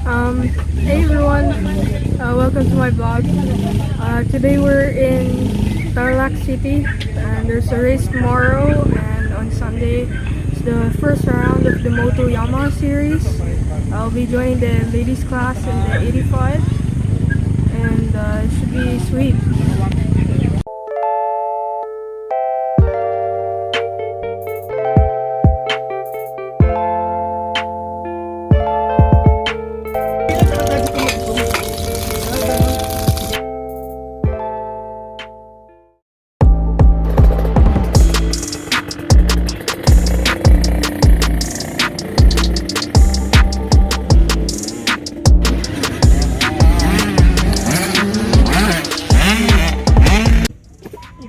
Hey everyone, welcome to my vlog. Today we're in Tarlac City and there's a race tomorrow, and on Sunday it's the first round of the Motul Yamaha series. I'll be joining the ladies class in the 85 and it should be sweet.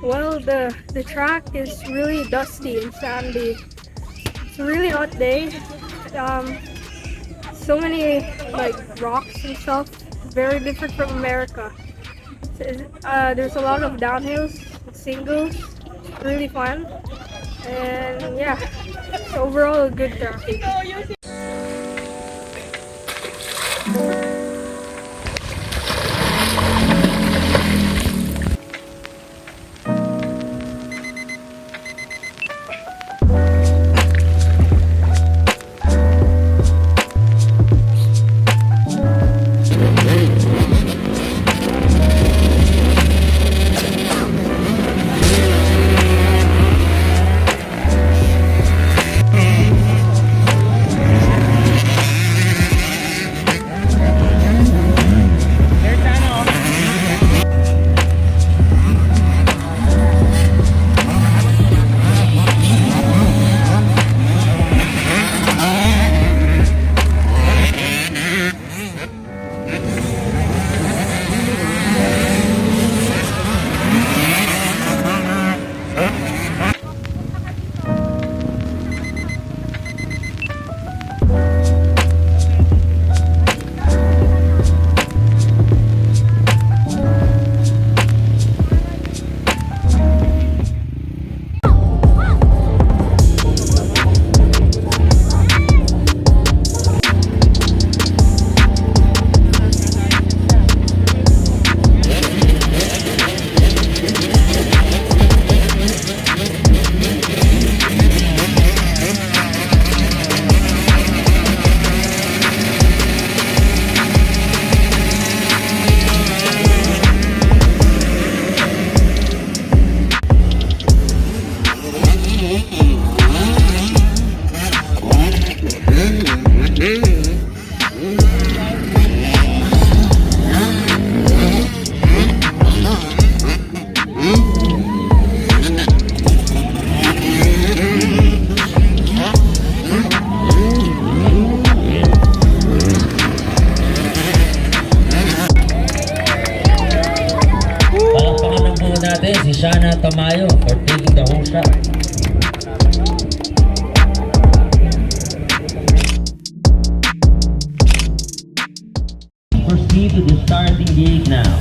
Well, the track is really dusty and sandy. It's a really hot day. So many like rocks and stuff. Very different from America. There's a lot of downhills, singles. It's really fun, and yeah, it's overall a good track. Natin si Shana Tamayo for taking the whole shot. Proceed to the starting gate now.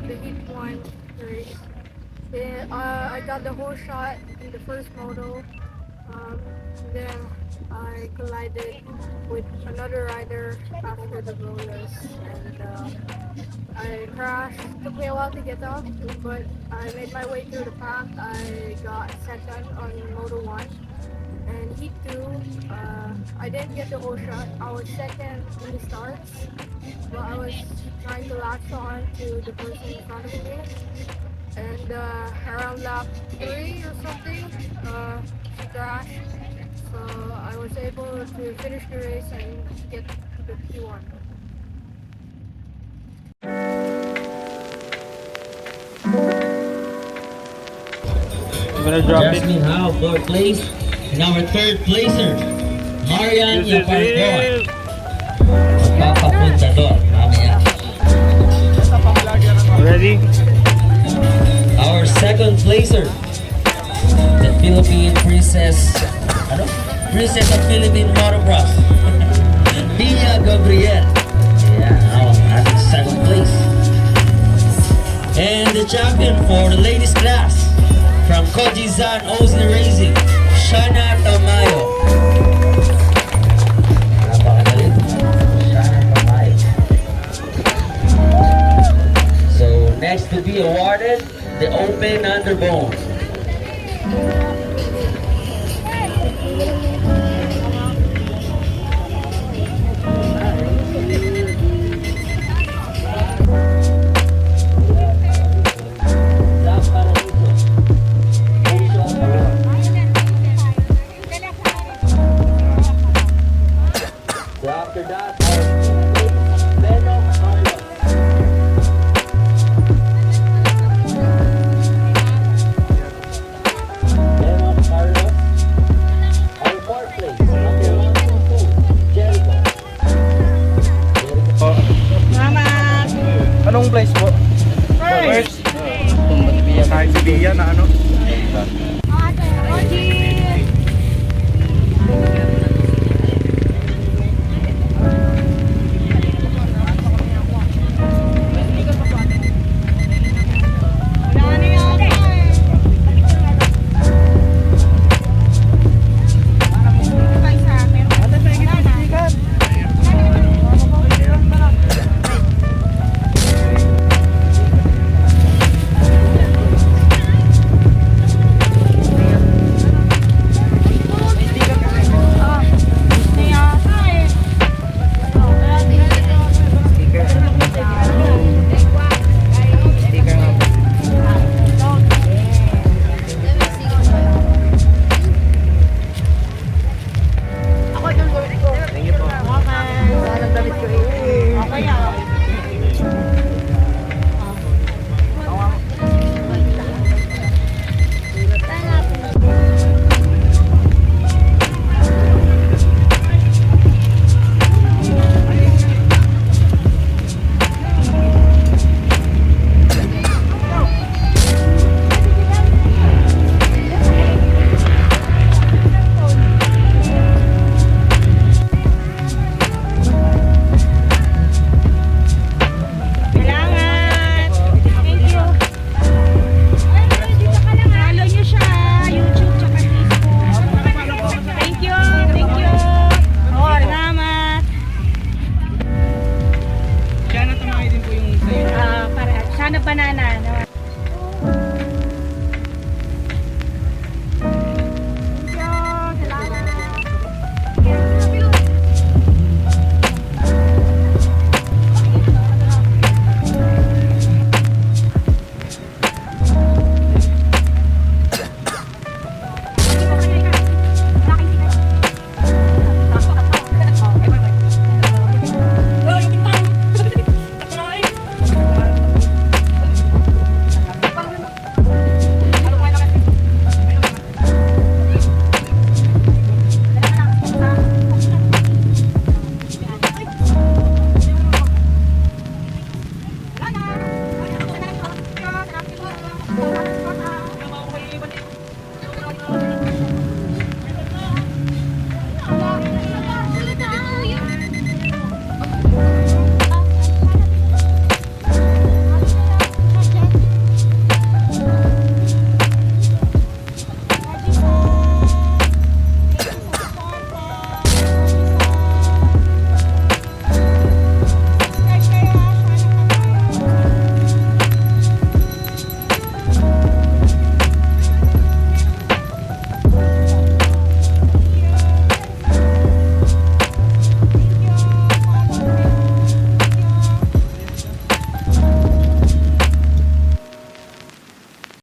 the Heat 1 race. I got the whole shot in the first moto. Then I collided with another rider after the bonus, and I crashed. Took me a while to get up, but I made my way through the pack. I got second on Moto 1. And Heat 2, I didn't get the whole shot. I was second in the starts, but I was trying to latch on to the person in front of me. And around lap 3 or something, she crashed. So I was able to finish the race and get the P1. I'm gonna drop it. Jasmine Howe, 4th place. And our 3rd placer, Marian This is Yapargoa. it. Magpapapunta doon, mamaya. Ready? Our 2nd placer, the Philippine Princess, Princess of Philippine Motocross, Pia Gabriel. Yeah, now at 2nd place. And the champion for the ladies class, from Kojizan Ozzy Racing, Shana Tamayo. Napakagaling. Shana Tamayo. So next to be awarded, the Open Underbone. So after that, Beno Carlos. Beno Carlos. Our 4th place, number 122, Jericho. Anong place po? First. Kahit si Bia na ano? Shana banana. No?